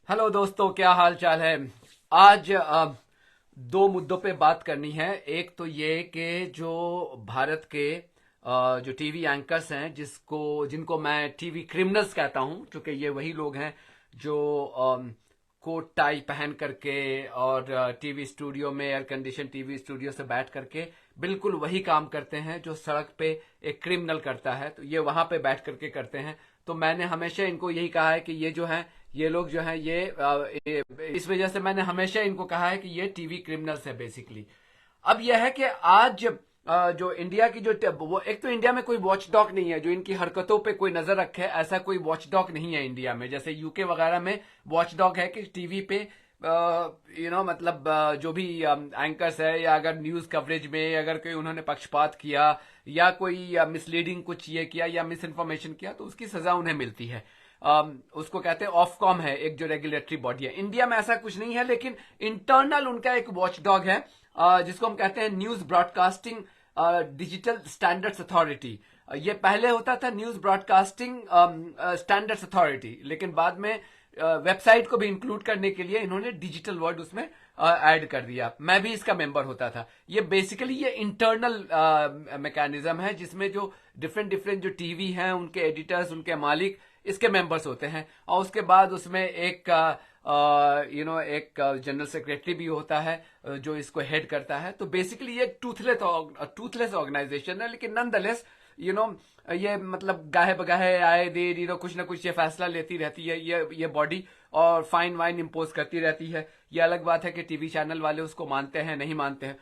Hello दोस्तों, क्या हाल चाल है। आज दो मुद्दों पे बात करनी है। एक तो ये कि जो भारत के जो टीवी एंकर्स हैं, जिनको मैं टीवी क्रिमिनल्स कहता हूं, क्योंकि ये वही लोग हैं जो कोट टाई पहन करके और टीवी स्टूडियो में, एयर कंडीशन टीवी स्टूडियो से बैठ करके बिल्कुल वही काम करते हैं जो सड़क पे एक क्रिमिनल करता है। तो ये वहां पे बैठ करके करते हैं। तो मैंने हमेशा इनको यही कहा है कि ये जो है, ये लोग जो है, इस वजह से मैंने हमेशा इनको कहा है कि ये टीवी क्रिमिनल्स है बेसिकली। अब यह है कि आज जो इंडिया की वो एक तो इंडिया में कोई वॉच डॉग नहीं है जो इनकी हरकतों पे कोई नजर रखे। ऐसा कोई वॉच डॉग नहीं है इंडिया में, जैसे यूके वगैरह में वॉच डॉग है कि टीवी पे मतलब जो भी एंकर्स है, या अगर न्यूज कवरेज में अगर कोई उन्होंने पक्षपात किया या कोई मिसलीडिंग कुछ ये किया या मिस इन्फॉर्मेशन किया तो उसकी सजा उन्हें मिलती है। उसको कहते हैं ऑफकॉम है, एक जो रेगुलेटरी बॉडी है। इंडिया में ऐसा कुछ नहीं है, लेकिन इंटरनल उनका एक वॉच डॉग है जिसको हम कहते हैं news broadcasting digital standards authority. ये पहले होता था न्यूज ब्रॉडकास्टिंग स्टैंडर्ड्स अथॉरिटी, लेकिन बाद में वेबसाइट को भी इंक्लूड करने के लिए इन्होंने डिजिटल वर्ड उसमें ऐड कर दिया। मैं भी इसका मेंबर होता था। ये बेसिकली ये इंटरनल मैकेनिज्म है जिसमें जो डिफरेंट डिफरेंट जो टीवी हैं, उनके एडिटर्स, उनके मालिक इसके मेंबर्स होते हैं। और उसके बाद उसमें एक एक जनरल सेक्रेटरी भी होता है जो इसको हेड करता है। तो बेसिकली ये टूथलेस ऑर्गेनाइजेशन है, लेकिन नॉनदलेस ये मतलब गाहे बगाहे आए दिन कुछ ना कुछ ये फैसला लेती रहती है ये बॉडी, और फाइन वाइन इम्पोज करती रहती है। ये अलग बात है कि टीवी चैनल वाले उसको मानते हैं नहीं मानते हैं।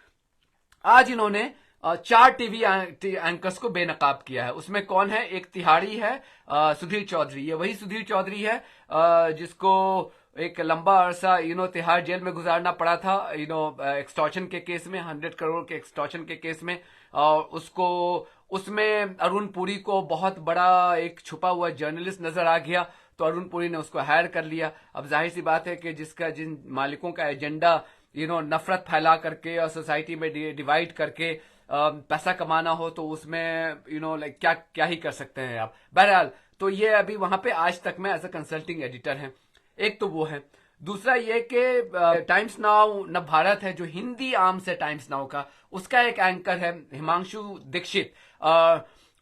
आज इन्होंने चार टीवी एंकर्स को बेनकाब किया है। उसमें कौन है? एक तिहाड़ी है, सुधीर चौधरी। ये वही सुधीर चौधरी है जिसको एक लंबा अरसा तिहाड़ जेल में गुजारना पड़ा था एक्सटॉर्शन के केस में, 100 करोड़ के एक्सटॉर्शन के केस में। और उसको उसमें अरुण पुरी को बहुत बड़ा एक छुपा हुआ जर्नलिस्ट नजर आ गया, तो अरुण पुरी ने उसको हायर कर लिया। अब जाहिर सी बात है कि जिन मालिकों का एजेंडा नफरत फैला करके और सोसाइटी में डिवाइड करके पैसा कमाना हो, तो उसमें लाइक क्या क्या ही कर सकते हैं आप। बहरहाल, तो ये अभी वहां पे आज तक में एज अ कंसल्टिंग एडिटर हैं। एक तो वो है। दूसरा ये कि टाइम्स नाउ न भारत है जो हिंदी आर्म से टाइम्स नाउ का, उसका एक एंकर है हिमांशु दीक्षित।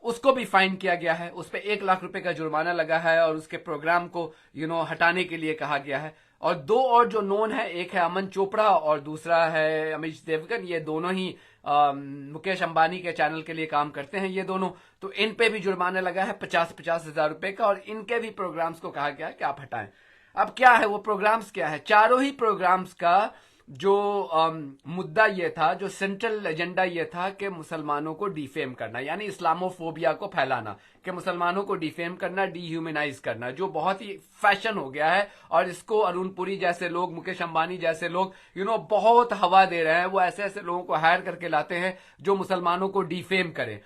उसको भी फाइन किया गया है। उस पर 1 लाख रुपए का जुर्माना लगा है और उसके प्रोग्राम को हटाने के लिए कहा गया है। और दो और जो नोन है, एक है अमन चोपड़ा और दूसरा है अमिश देवगन। ये दोनों ही मुकेश अंबानी के चैनल के लिए काम करते हैं ये दोनों। तो इन पे भी जुर्माना लगा है 50-50 हजार रुपए का, और इनके भी प्रोग्राम्स को कहा गया है कि आप हटाएं। अब क्या है वो प्रोग्राम्स, क्या है? चारों ही प्रोग्राम्स का जो मुद्दा ये था, जो सेंट्रल एजेंडा ये था कि मुसलमानों को डिफेम करना, यानी इस्लामोफोबिया को फैलाना, कि मुसलमानों को डिफेम करना, डिह्यूमनाइज करना, जो बहुत ही फैशन हो गया है। और इसको अरुण पुरी जैसे लोग, मुकेश अंबानी जैसे लोग बहुत हवा दे रहे हैं। वो ऐसे ऐसे लोगों को हायर करके लाते हैं जो मुसलमानों को डिफेम करें।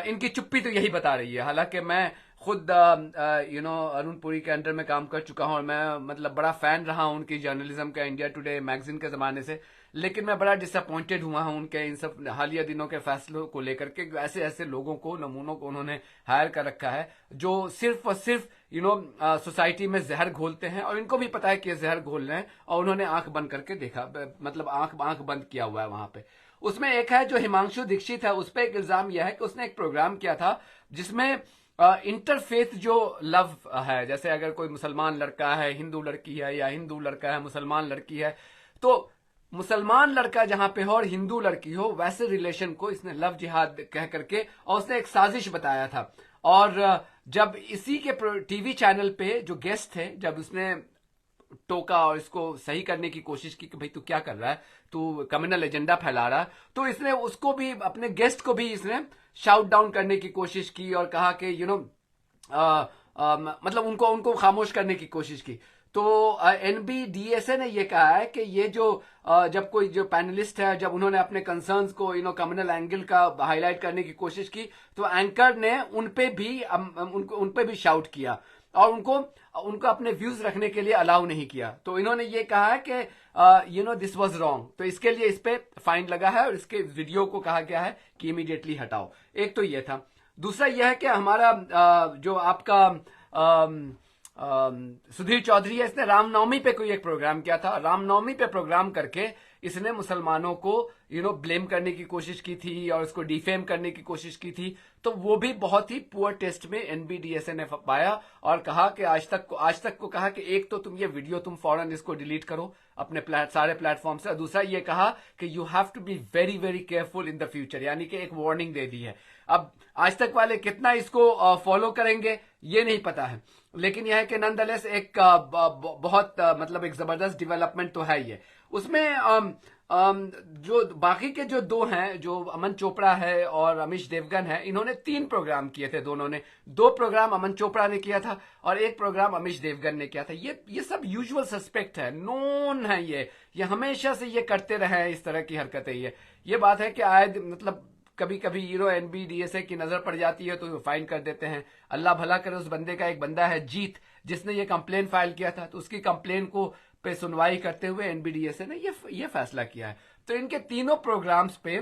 इनकी चुप्पी तो यही बता रही है। हालांकि मैं खुद अरुण पुरी के अंडर में काम कर चुका हूं और मैं मतलब बड़ा फैन रहा हूं उनकी जर्नलिज्म का, इंडिया टुडे मैगजीन के जमाने से। लेकिन मैं बड़ा डिसअपॉइंटेड हुआ हूं उनके इन सब हालिया दिनों के फैसलों को लेकर के। ऐसे ऐसे लोगों को, नमूनों को उन्होंने हायर कर रखा है जो सिर्फ और सिर्फ सोसाइटी में जहर घोलते हैं, और इनको भी पता है कि ये जहर घोल रहे हैं, और उन्होंने आंख बंद करके देखा, मतलब आंख बंद किया हुआ है वहां पे। उसमें एक है जो हिमांशु दीक्षित है, उस पर एक इल्जाम यह है कि उसने एक प्रोग्राम किया था जिसमें इंटरफेथ जो लव है, जैसे अगर कोई मुसलमान लड़का है हिंदू लड़की है, या हिंदू लड़का है मुसलमान लड़की है, तो मुसलमान लड़का जहां पे हो और हिंदू लड़की हो, वैसे रिलेशन को इसने लव जिहाद कह करके, और उसने एक साजिश बताया था। और जब इसी के टीवी चैनल पे जो गेस्ट थे, जब उसने टोका और इसको सही करने की कोशिश की कि भाई तू क्या कर रहा है, तू कम्युनल एजेंडा फैला रहा है, तो इसने उसको भी, अपने गेस्ट को भी इसने शाउट डाउन करने की कोशिश की और कहा कि मतलब उनको उनको खामोश करने की कोशिश की। तो एनबीडीएसए ने ये कहा है कि ये जो जब कोई जो पैनलिस्ट है, जब उन्होंने अपने कंसर्न्स को कम्युनल एंगल का हाईलाइट करने की कोशिश की, तो एंकर ने उन पे भी शाउट किया और उनको अपने व्यूज रखने के लिए अलाउ नहीं किया। तो इन्होंने ये कहा है कि दिस वाज रॉन्ग, तो इसके लिए इस पे फाइन लगा है और इसके वीडियो को कहा गया है कि इमीडिएटली हटाओ। एक तो ये था। दूसरा यह है कि हमारा जो आपका सुधीर चौधरी है, इसने रामनवमी पे कोई एक प्रोग्राम किया था। रामनवमी पे प्रोग्राम करके इसने मुसलमानों को ब्लेम करने की कोशिश की थी और उसको डिफेम करने की कोशिश की थी। तो वो भी बहुत ही पुअर टेस्ट में एनबीडीएसए ने पाया और कहा कि आज तक को कहा कि एक तो तुम ये वीडियो तुम फौरन इसको डिलीट करो अपने सारे प्लेटफॉर्म से, और दूसरा ये कहा कि you have to be very very careful in the future, यानी कि एक वार्निंग दे दी है। अब आज तक वाले कितना इसको फॉलो करेंगे ये नहीं पता है, लेकिन यह है कि नॉनदलेस एक बहुत मतलब एक जबरदस्त डेवलपमेंट तो है ये। उसमें जो बाकी के जो दो हैं, जो अमन चोपड़ा है और अमीश देवगन है, इन्होंने 3 प्रोग्राम किए थे। दोनों ने 2 प्रोग्राम अमन चोपड़ा ने किया था और 1 प्रोग्राम अमीश देवगन ने किया था। ये सब यूजुअल सस्पेक्ट है, नोन है, ये हमेशा से ये करते रहे हैं इस तरह की हरकतें। ये बात है कि आए मतलब कभी कभी एनबीडीएसए की नजर पड़ जाती है तो फाइन कर देते हैं। अल्लाह भला करे, उस बंदे का एक बंदा है जीत, जिसने ये कंप्लेन फाइल किया था, तो उसकी कंप्लेन को पे सुनवाई करते हुए एनबीडीएसए ने ये फैसला किया है। तो इनके तीनों प्रोग्राम्स पे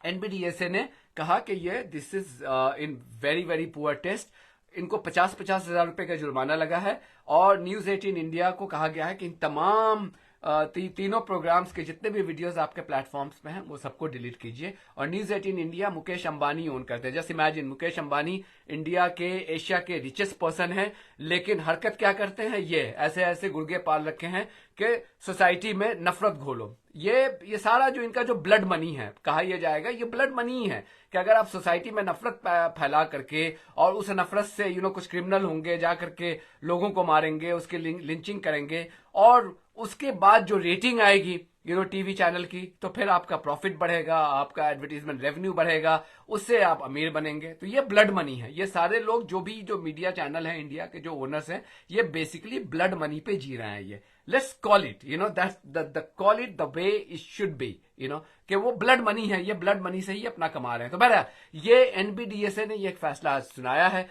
एनबीडीएसए ने कहा कि ये this is in very very poor test. इनको 50-50 हजार रुपए का जुर्माना लगा है और न्यूज 18 इंडिया को कहा गया है कि इन तमाम तीनों प्रोग्राम्स के जितने भी वीडियोस आपके प्लेटफॉर्म्स में हैं वो सबको डिलीट कीजिए। और news 18 India Mukesh Ambani own करते हैं। Just imagine, Mukesh Ambani India के एशिया के रिचेस्ट पर्सन हैं, लेकिन हरकत क्या करते हैं, ये ऐसे ऐसे गुर्गे पाल रखे हैं कि सोसाइटी में नफरत घोलो। ये सारा जो इनका जो ब्लड मनी है, कहा यह जाएगा ये ब्लड मनी है कि अगर आप सोसाइटी में नफरत फैला करके और उस नफरत से कुछ क्रिमिनल होंगे जा करके लोगों को मारेंगे, उसके लिंचिंग करेंगे और उसके बाद जो रेटिंग आएगी टीवी चैनल की, तो फिर आपका प्रॉफिट बढ़ेगा, आपका एडवर्टीजमेंट रेवेन्यू बढ़ेगा, उससे आप अमीर बनेंगे। तो ये ब्लड मनी है। ये सारे लोग जो मीडिया चैनल है इंडिया के जो ओनर्स हैं, ये बेसिकली ब्लड मनी पे जी रहे हैं। ये let's call it that's call it the way it should be, कि वो ब्लड मनी है, ये ब्लड मनी से ही अपना कमा रहे हैं। तो बहरहाल ये एनबीडीएसए ने ये एक फैसला आज सुनाया है।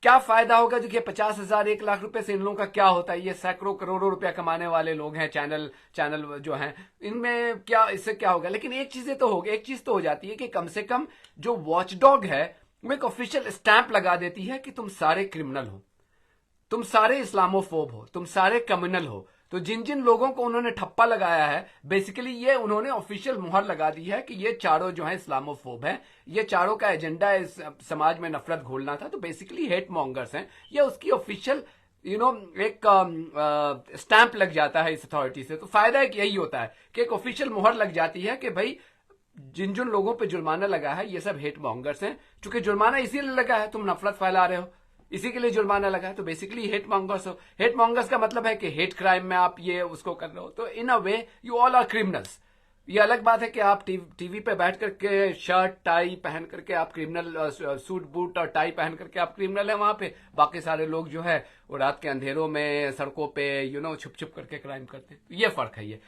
क्या फायदा होगा? देखिए 50,000 1 लाख रुपए से इन लोगों का क्या होता है? ये सैकड़ों करोड़ों रुपया कमाने वाले लोग हैं, चैनल जो हैं, इनमें क्या, इससे क्या होगा? लेकिन एक चीज तो हो जाती है कि कम से कम जो वॉचडॉग है वो एक ऑफिशियल स्टैंप लगा देती है कि तुम सारे क्रिमिनल हो, तुम सारे इस्लामोफोब हो, तुम सारे कम्युनल हो। तो जिन जिन लोगों को उन्होंने ठप्पा लगाया है, बेसिकली ये उन्होंने ऑफिशियल मुहर लगा दी है कि ये चारों जो है इस्लामोफोब है, ये चारों का एजेंडा है समाज में नफरत घोलना था। तो बेसिकली हेट मॉन्गर्स हैं, ये उसकी ऑफिशियल एक स्टैंप लग जाता है इस अथॉरिटी से। तो फायदा एक यही होता है कि एक ऑफिशियल मुहर लग जाती है कि भाई जिन जिन लोगों पे जुर्माना लगा है ये सब हेट मॉन्गर्स हैं। चूंकि जुर्माना इसीलिए लगा है, तुम नफरत फैला रहे हो, इसी के लिए जुर्माना लगा है। तो बेसिकली हेट मॉन्गर्स हो। हेट मॉन्गर्स का मतलब है कि हेट क्राइम में आप ये उसको कर रहे हो। तो in a way you all are criminals. ये अलग बात है कि आप टीवी पे बैठ करके शर्ट टाई पहन करके आप क्रिमिनल, सूट बूट और टाई पहन करके आप क्रिमिनल है वहां पे, बाकी सारे लोग जो है वो रात के अंधेरों में सड़कों पे छुप छुप करके क्राइम करते हैं। ये फर्क है ये।